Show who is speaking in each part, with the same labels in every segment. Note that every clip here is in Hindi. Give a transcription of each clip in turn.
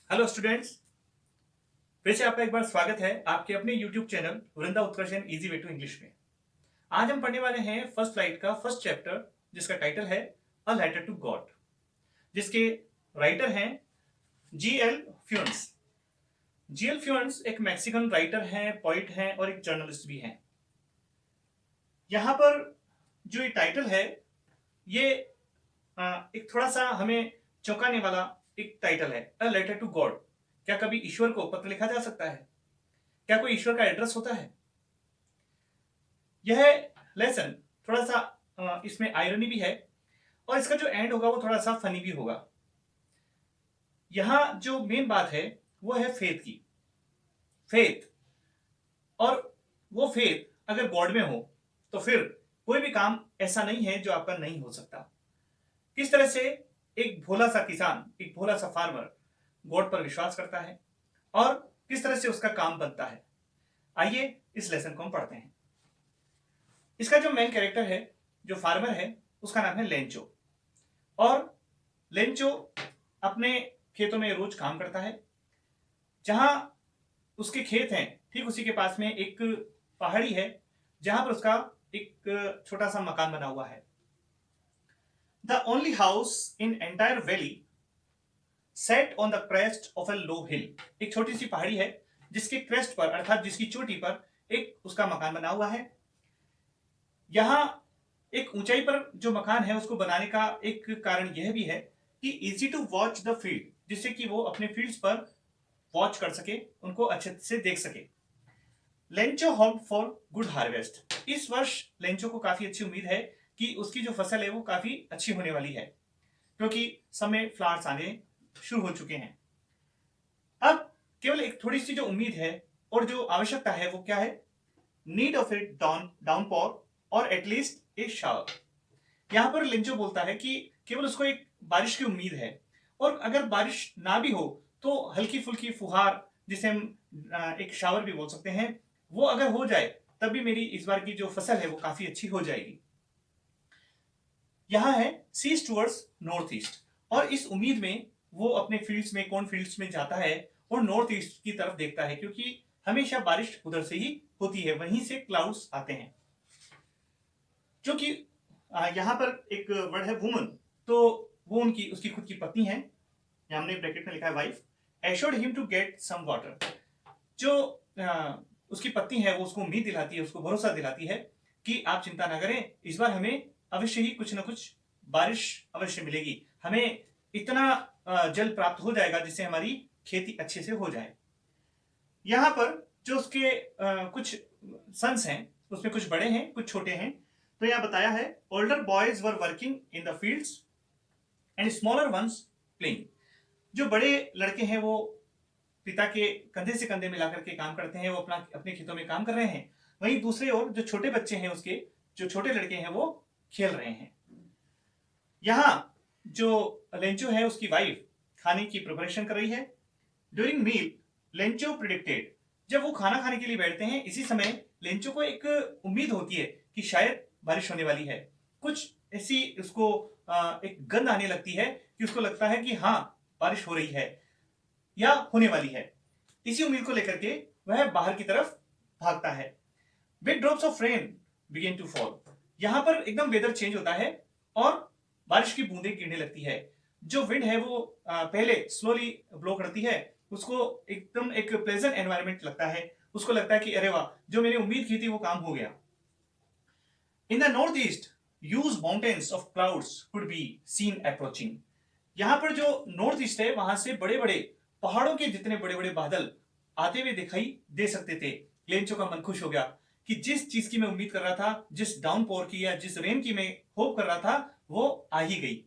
Speaker 1: Hello students. फिर से आपका एक बार स्वागत है आपके अपने YouTube channel Vrinda Utkarsh and easy way to English में। आज हम पढ़ने वाले हैं फर्स्ट फ्लाइट का फर्स्ट चैप्टर, जिसका टाइटल है अ लेटर टू गॉड, जिसके राइटर हैं जी.एल. फ्यून्स। जी.एल. फ्यून्स एक मैक्सिकन राइटर हैं, पोइट हैं और एक जर्नलिस्ट भी हैं। यहाँ पर जो ये टाइटल है, ये एक थोड़ा सा हमें चौंकाने वाला एक टाइटल है, अ लेटर टू गॉड। क्या कभी ईश्वर को पत्र लिखा जा सकता है? क्या कोई ईश्वर का एड्रेस होता है? यह लेसन थोड़ा सा इसमें आयरनी भी है और इसका जो एंड होगा वो थोड़ा सा फनी भी होगा। यहाँ जो मेन बात है वो है फेथ की। फेथ, और वो फेथ अगर गॉड में हो तो फिर कोई भी काम ऐसा नहीं है जो आपका नहीं हो सकता। किस तरह से एक भोला सा किसान, एक भोला सा फार्मर गॉड पर विश्वास करता है और किस तरह से उसका काम बनता है, आइए इस लेसन को हम पढ़ते हैं। इसका जो मेन कैरेक्टर है, जो फार्मर है, उसका नाम है लेंचो। और लेंचो अपने खेतों में रोज काम करता है। जहां उसके खेत हैं ठीक उसी के पास में एक पहाड़ी है जहां पर उसका एक छोटा सा मकान बना हुआ है। The only house in entire valley set on the crest of a low hill. एक छोटी सी पहाड़ी है जिसके क्रेस्ट पर, अर्थात जिसकी चोटी पर एक उसका मकान बना हुआ है। यहाँ एक ऊंचाई पर जो मकान है उसको बनाने का एक कारण यह भी है कि easy to watch the field, जिससे कि वो अपने फील्ड्स पर वॉच कर सके, उनको अच्छे से देख सके। Lencho hoped for good harvest. इस वर्ष लेंचो को काफी अच्छी उम्मीद है कि उसकी जो फसल है वो काफी अच्छी होने वाली है, क्योंकि समय फ्लावर्स आने शुरू हो चुके हैं। अब केवल एक थोड़ी सी जो उम्मीद है और जो आवश्यकता है वो क्या है? नीड ऑफ ए डाउनपोर और एटलीस्ट ए शावर। यहां पर लिंचो बोलता है कि केवल उसको एक बारिश की उम्मीद है, और अगर बारिश ना भी हो तो हल्की फुल्की फुहार, जिसे हम एक शावर भी बोल सकते हैं, वो अगर हो जाए तब भी मेरी इस बार की जो फसल है वो काफी अच्छी हो जाएगी। यहां है सीज टूवर्ड्स नॉर्थ ईस्ट, और इस उम्मीद में वो अपने फील्ड्स में, कौन फील्ड्स में जाता है और नॉर्थ ईस्ट की तरफ देखता है, क्योंकि हमेशा बारिश उधर से ही होती है, वहीं से क्लाउड्स आते हैं। जो कि यहाँ पर एक वर्ड है वुमन, तो वो उनकी, उसकी खुद की पत्नी है, यहाँ हमने ब्रैकेट में लिखा है wife, assured him to get some water. जो उसकी पत्नी है वो उसको उम्मीद दिलाती है, उसको भरोसा दिलाती है कि आप चिंता ना करें, इस बार हमें अवश्य ही कुछ ना कुछ बारिश अवश्य मिलेगी, हमें इतना जल प्राप्त हो जाएगा जिससे हमारी खेती अच्छे से हो जाए। यहाँ पर जो उसके कुछ सन्स हैं उसमें कुछ बड़े हैं कुछ छोटे हैं। तो यहाँ बताया है older boys were working in the fields and smaller once playing. जो बड़े लड़के हैं वो पिता के कंधे से कंधे मिलाकर के काम करते हैं, वो अपना अपने खेतों में काम कर रहे हैं। वहीं दूसरे ओर जो छोटे बच्चे हैं, उसके जो छोटे लड़के हैं वो खेल रहे हैं। यहाँ जो लेंचो है उसकी वाइफ खाने की प्रिपरेशन कर रही है। ड्यूरिंग मील लेंचो प्रिडिक्टेड, जब वो खाना खाने के लिए बैठते हैं इसी समय लेंचो को एक उम्मीद होती है कि शायद बारिश होने वाली है। कुछ ऐसी उसको एक गंध आने लगती है कि उसको लगता है कि हाँ, बारिश हो रही है या होने वाली है। इसी उम्मीद को लेकर के वह बाहर की तरफ भागता है। Big drops of rain begin to fall. यहां पर एकदम वेदर चेंज होता है और बारिश की बूंदें गिरने लगती है। जो विंड है वो पहले स्लोली ब्लो करती है, उसको एकदम एक प्लेजेंट एनवायरनमेंट लगता है, उसको लगता है कि अरे वाह, जो मैंने उम्मीद की थी वो काम हो गया। In the north east huge mountains of clouds could be seen approaching. यहाँ पर जो नॉर्थ ईस्ट है वहां से बड़े बड़े पहाड़ों के जितने बड़े बड़े बादल आते हुए दिखाई दे सकते थे। लेंचो का मन खुश हो गया कि जिस चीज की मैं उम्मीद कर रहा था, जिस डाउनपोर की या जिस रेन की मैं होप कर रहा था, वो आ ही गई।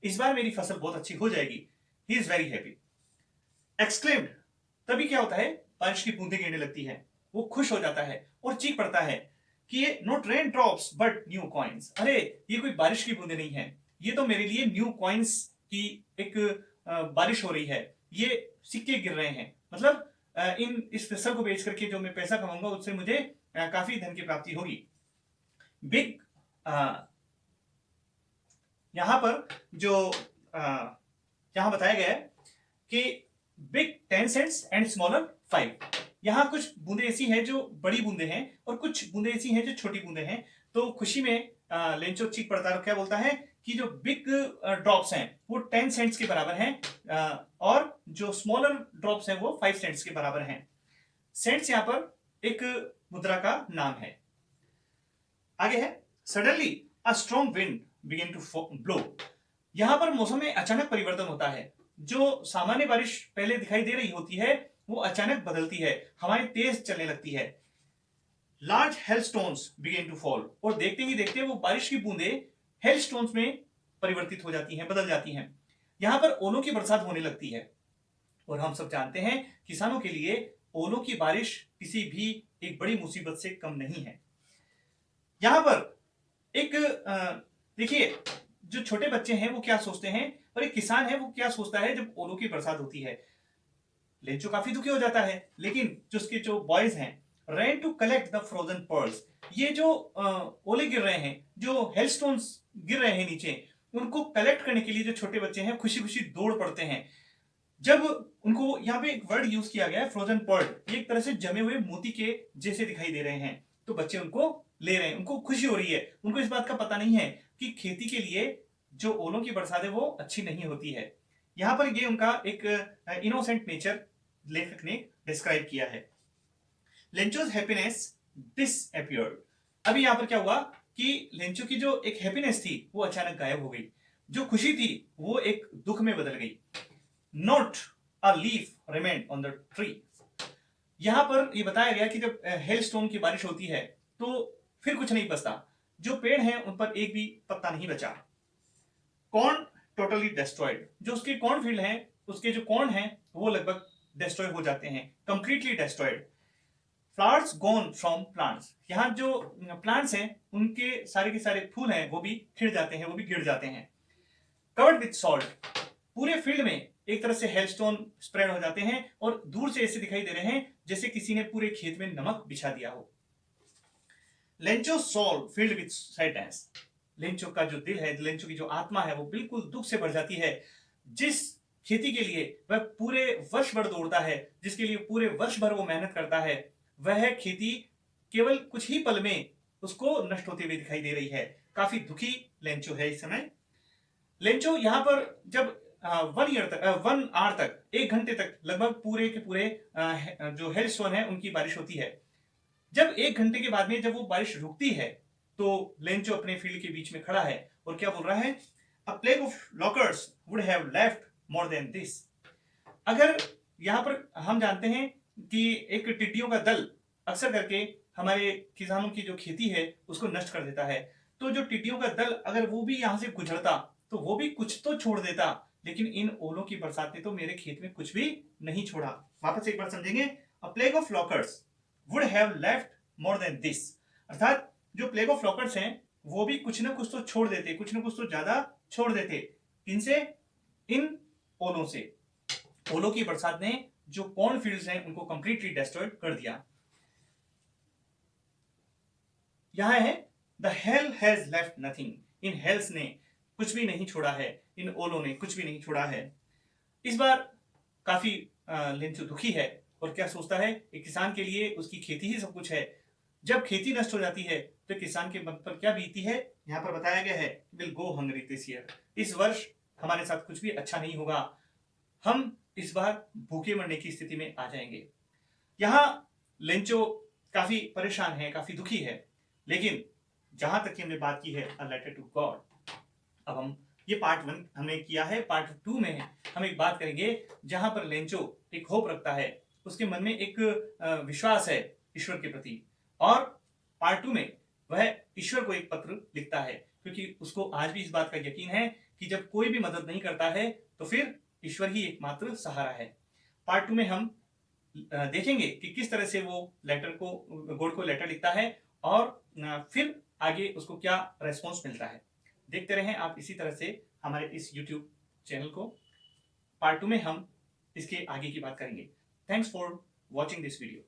Speaker 1: इस बार मेरी फसल बहुत अच्छी हो जाएगी। He is very happy exclaimed. तभी क्या होता है, बारिश की बूंदें गिरने लगती है, वो खुश हो जाता है और चीख पड़ता है कि ये not rain drops but new coins. अरे, ये कोई बारिश की बूंदें नहीं है, ये तो मेरे लिए न्यू कॉइन्स की एक बारिश हो रही है, ये सिक्के गिर रहे हैं। मतलब इन इस फसल को बेच करके जो मैं पैसा कमाऊंगा उससे मुझे काफी धन की प्राप्ति होगी। बिग यहां पर जो यहां बताया गया है कि बिग 10 सेंट्स एंड स्मॉलर 5। यहाँ कुछ बूंदे ऐसी हैं जो बड़ी बूंदे हैं और कुछ बूंदे ऐसी हैं जो छोटी बूंदे हैं। तो खुशी में लेंचो चीख पड़ता है, क्या बोलता है कि जो बिग ड्रॉप्स हैं वो 10 सेंट्स के बराबर हैं और जो स्मॉलर ड्रॉप्स हैं वो 5 सेंट्स के बराबर हैं। सेंट्स यहाँ पर एक मुद्रा का नाम है। आगे है suddenly a strong wind begin to blow. यहां पर मौसम में अचानक परिवर्तन होता है। जो सामान्य बारिश पहले दिखाई दे रही होती है वो अचानक बदलती है, हवाएं तेज चलने लगती है। लार्ज हेलस्टोन्स बिगिन टू फॉल, और देखते ही देखते वो बारिश की बूंदे हेलस्टोन्स में परिवर्तित हो जाती हैं, बदल जाती हैं। यहां पर ओलों की बरसात होने लगती है और हम सब जानते हैं किसानों के लिए ओलों की बारिश किसी भी एक बड़ी मुसीबत से कम नहीं है। यहां पर एक देखिए, जो छोटे बच्चे हैं वो क्या सोचते हैं और एक किसान है वो क्या सोचता है जब ओलों की बरसात होती है। लेंचो काफी दुखी हो जाता है, लेकिन जो उसके जो बॉयज हैं ran to collect the frozen pearls. ये जो ओले गिर रहे हैं, जो हेलस्टोन्स गिर रहे हैं नीचे, उनको कलेक्ट करने के लिए जो छोटे बच्चे हैं खुशी खुशी दौड़ पड़ते हैं। जब उनको यहाँ पे एक वर्ड यूज किया गया है फ्रोजन पर्ल, ये एक तरह से जमे हुए मोती के जैसे दिखाई दे रहे हैं। तो बच्चे उनको ले रहे हैं, उनको खुशी हो रही है। उनको इस बात का पता नहीं है कि खेती के लिए जो ओलों की बरसात है वो अच्छी नहीं होती है। यहाँ पर ये उनका एक इनोसेंट नेचर लेखक ने डिस्क्राइब किया है। Lencho's happiness disappeared. अभी यहाँ पर क्या हुआ कि लेंचो की जो एक हैप्पीनेस थी वो अचानक गायब हो गई, जो खुशी थी वो एक दुख में बदल गई। Not a leaf remain on the tree. यहां पर ये बताया गया कि जब हेलस्टोन की बारिश होती है तो फिर कुछ नहीं बचता, जो पेड़ हैं उन पर एक भी पत्ता नहीं बचा। Corn totally destroyed. जो उसके कॉर्न फील्ड हैं, उसके जो कॉर्न हैं वो लगभग डिस्ट्रॉय हो जाते हैं, completely destroyed. Flowers gone from plants. यहाँ जो प्लांट्स हैं उनके सारे के सारे फूल हैं वो भी खिड़ जाते हैं, वो भी गिर जाते हैं। Covered with salt. पूरे फील्ड में एक तरह से हेलस्टोन स्प्रेड हो जाते हैं और दूर से ऐसे दिखाई दे रहे हैं जैसे किसी ने पूरे खेत में नमक बिछा दिया हो। Lencho soul filled with sadness. Lencho का जो दिल है, लेंचो की जो आत्मा है वो बिल्कुल दुख से भर जाती है। जिस खेती के लिए वह पूरे वर्ष भर दौड़ता है, जिसके लिए पूरे वर्ष भर वो मेहनत करता है, वह खेती केवल कुछ ही पल में उसको नष्ट होते हुए दिखाई दे रही है। काफी दुखी लेंचो है इस समय। लेंचो यहाँ पर जब 1 आवर तक, 1 घंटे तक लगभग पूरे के पूरे जो हेलस्टोन है उनकी बारिश होती है। जब 1 घंटे के बाद में जब वो बारिश रुकती है तो लेंचो अपने फील्ड के बीच में खड़ा है और क्या बोल रहा है, अ plague of lockers would have left more than this. अगर यहाँ पर हम जानते हैं कि एक टिड्डियों का दल अक्सर करके हमारे किसानों की जो खेती है उसको नष्ट कर देता है। तो जो टिड्डियों का दल अगर वो भी यहाँ से गुजरता तो वो भी कुछ तो छोड़ देता, लेकिन इन ओलों की बरसात ने तो मेरे खेत में कुछ भी नहीं छोड़ा। वापस एक बार समझेंगे, अ plague of lockers would have left more than this. अर्थात जो प्लेग ऑफ लॉकर्स हैं वो भी कुछ ना कुछ तो छोड़ देते, कुछ ना कुछ तो ज्यादा छोड़ देते। इनसे, इन ओलों से। ओलों की बरसात ने जो कॉर्न फील्ड्स हैं उनको कंप्लीटली डिस्ट्रॉय कर दिया। यहां है the hell has left nothing. इन हेल्स ने कुछ भी नहीं छोड़ा है, इन ओलों ने कुछ भी नहीं छोड़ा है। इस बार काफी लेंचो दुखी है और क्या सोचता है, एक किसान के लिए उसकी खेती ही सब कुछ है। जब खेती नष्ट हो जाती है तो किसान के मन पर क्या बीती है, यहाँ पर बताया गया है, will go hungry this year. इस वर्ष हमारे साथ कुछ भी अच्छा नहीं होगा, हम इस बार भूखे मरने की स्थिति में आ जाएंगे। यहाँ लेंचो काफी परेशान है, काफी दुखी है, लेकिन जहां तक की हमने बात की है अ लेटर टू गॉड, अब हम ये पार्ट 1 हमने किया है, पार्ट 2 में हम एक बात करेंगे जहां पर लेंचो एक होप रखता है, उसके मन में एक विश्वास है ईश्वर के प्रति, और पार्ट 2 में वह ईश्वर को एक पत्र लिखता है, क्योंकि उसको आज भी इस बात का यकीन है कि जब कोई भी मदद नहीं करता है तो फिर ईश्वर ही एकमात्र सहारा है। पार्ट 2 में हम देखेंगे कि किस तरह से वो लेटर को, गॉड को लेटर लिखता है और फिर आगे उसको क्या रेस्पॉन्स मिलता है। देखते रहें आप इसी तरह से हमारे इस YouTube चैनल को। पार्ट 2 में हम इसके आगे की बात करेंगे। Thanks for watching this video.